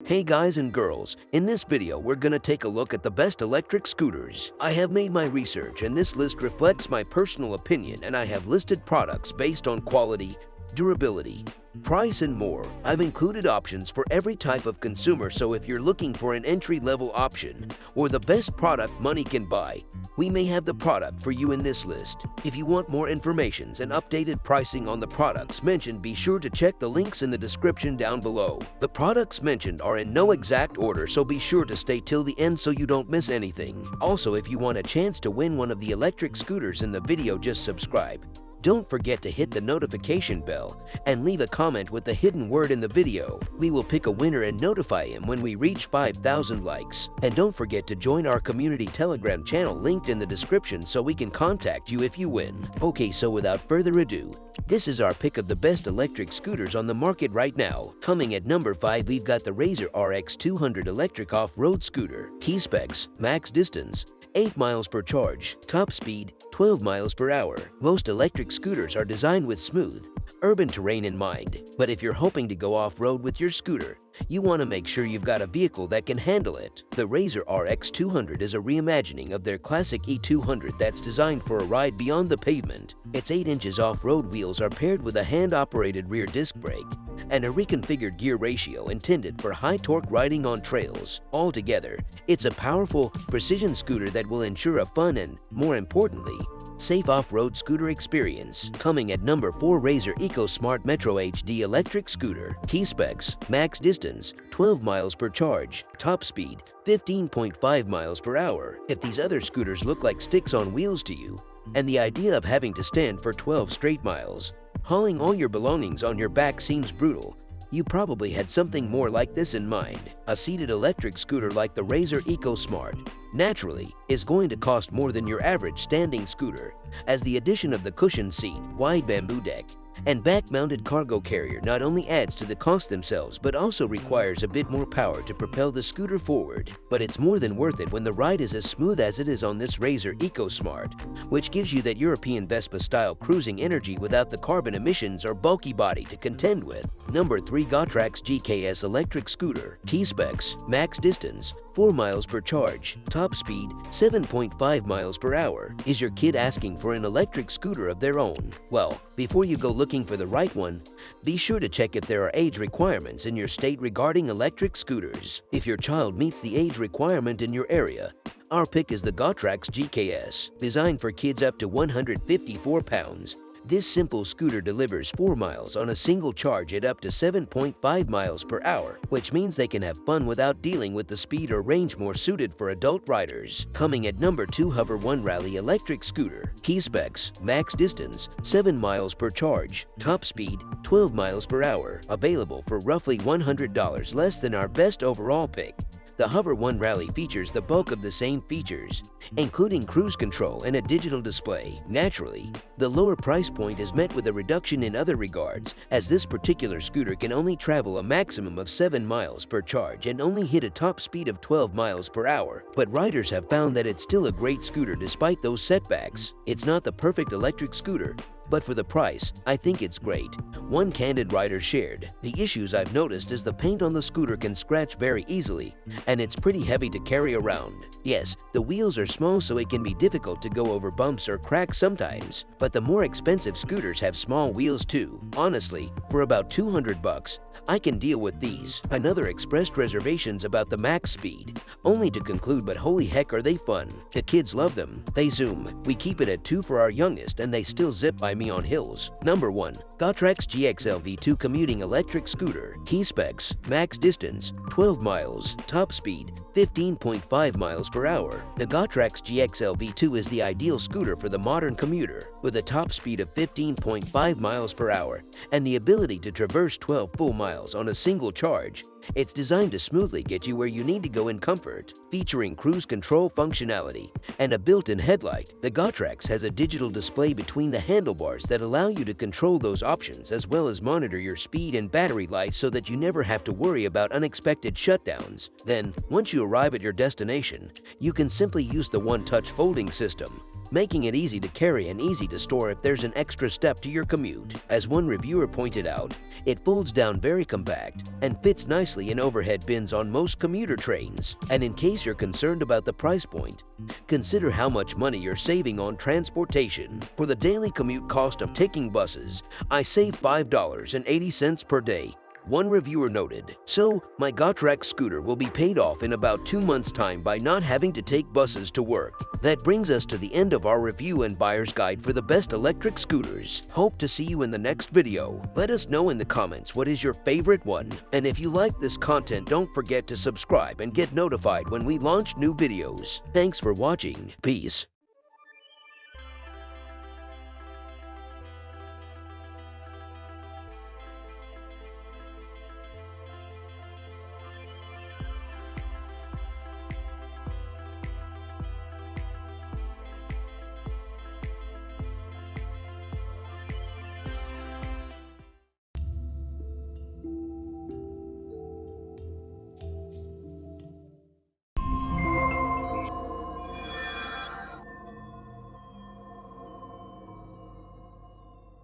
Hey guys and girls, in this video we're gonna take a look at the best electric scooters. I have made my research and this list reflects my personal opinion, and I have listed products based on quality, durability, price and more. I've included options for every type of consumer, so if you're looking for an entry-level option or the best product money can buy, we may have the product for you in this list. If you want more information and updated pricing on the products mentioned, be sure to check the links in the description down below. The products mentioned are in no exact order, so be sure to stay till the end so you don't miss anything. Also, if you want a chance to win one of the electric scooters in the video, just subscribe. Don't forget to hit the notification bell and leave a comment with the hidden word in the video. We will pick a winner and notify him when we reach 5,000 likes. And don't forget to join our community Telegram channel linked in the description so we can contact you if you win. Okay, so without further ado, this is our pick of the best electric scooters on the market right now. Coming at number 5, we've got the Razor RX 200 electric off-road scooter. Key specs: max distance 8 miles per charge, top speed 12 miles per hour. Most electric scooters are designed with smooth, urban terrain in mind, but if you're hoping to go off-road with your scooter, you want to make sure you've got a vehicle that can handle it. The Razor RX 200 is a reimagining of their classic E200 that's designed for a ride beyond the pavement. Its 8 inches off-road wheels are paired with a hand-operated rear disc brake and a reconfigured gear ratio intended for high-torque riding on trails. Altogether, it's a powerful, precision scooter that will ensure a fun and, more importantly, safe off-road scooter experience. Coming at number 4, Razor EcoSmart Metro HD electric scooter. Key specs: max distance 12 miles per charge, top speed 15.5 miles per hour. If these other scooters look like sticks on wheels to you, and the idea of having to stand for 12 straight miles, hauling all your belongings on your back seems brutal, you probably had something more like this in mind. A seated electric scooter like the Razor EcoSmart naturally is going to cost more than your average standing scooter, as the addition of the cushioned seat, wide bamboo deck, and back-mounted cargo carrier not only adds to the cost themselves but also requires a bit more power to propel the scooter forward. But it's more than worth it when the ride is as smooth as it is on this Razor EcoSmart, which gives you that European Vespa-style cruising energy without the carbon emissions or bulky body to contend with. Number 3, GOTRAX GKS electric scooter. Key specs: max distance 4 miles per charge, top speed 7.5 miles per hour. Is your kid asking for an electric scooter of their own? Well, before you go looking for the right one, be sure to check if there are age requirements in your state regarding electric scooters. If your child meets the age requirement in your area, our pick is the GOTRAX GKS. Designed for kids up to 154 pounds, this simple scooter delivers 4 miles on a single charge at up to 7.5 miles per hour, which means they can have fun without dealing with the speed or range more suited for adult riders. Coming at number 2, Hover One Rally electric scooter. Key specs: max distance 7 miles per charge, top speed 12 miles per hour. Available for roughly $100 less than our best overall pick, the Hover One Rally features the bulk of the same features, including cruise control and a digital display. Naturally, the lower price point is met with a reduction in other regards, as this particular scooter can only travel a maximum of 7 miles per charge and only hit a top speed of 12 miles per hour. But riders have found that it's still a great scooter despite those setbacks. It's not the perfect electric scooter, but for the price, I think it's great. One candid rider shared, "The issues I've noticed is the paint on the scooter can scratch very easily, and it's pretty heavy to carry around. Yes, the wheels are small so it can be difficult to go over bumps or cracks sometimes, but the more expensive scooters have small wheels too. Honestly, for about $200, I can deal with these." Another expressed reservations about the max speed, only to conclude, "But holy heck are they fun. The kids love them. They zoom. We keep it at 2 for our youngest and they still zip by me on hills." Number 1, GOTRAX GXL V2 commuting electric scooter. Key specs: max distance 12 miles, top speed 15.5 miles per hour. The GOTRAX GXL V2 is the ideal scooter for the modern commuter, with a top speed of 15.5 miles per hour and the ability to traverse 12 full miles on a single charge. It's designed to smoothly get you where you need to go in comfort. Featuring cruise control functionality and a built-in headlight, the GOTRAX has a digital display between the handlebars that allow you to control those options as well as monitor your speed and battery life so that you never have to worry about unexpected shutdowns. Then, once you arrive at your destination, you can simply use the one-touch folding system, making it easy to carry and easy to store if there's an extra step to your commute. As one reviewer pointed out, it folds down very compact and fits nicely in overhead bins on most commuter trains. And in case you're concerned about the price point, consider how much money you're saving on transportation. For the daily commute cost of taking buses, I save $5.80 per day. One reviewer noted, "So, my GOTRAX scooter will be paid off in about 2 months' time by not having to take buses to work." That brings us to the end of our review and buyer's guide for the best electric scooters. Hope to see you in the next video. Let us know in the comments what is your favorite one. And if you like this content, don't forget to subscribe and get notified when we launch new videos. Thanks for watching. Peace.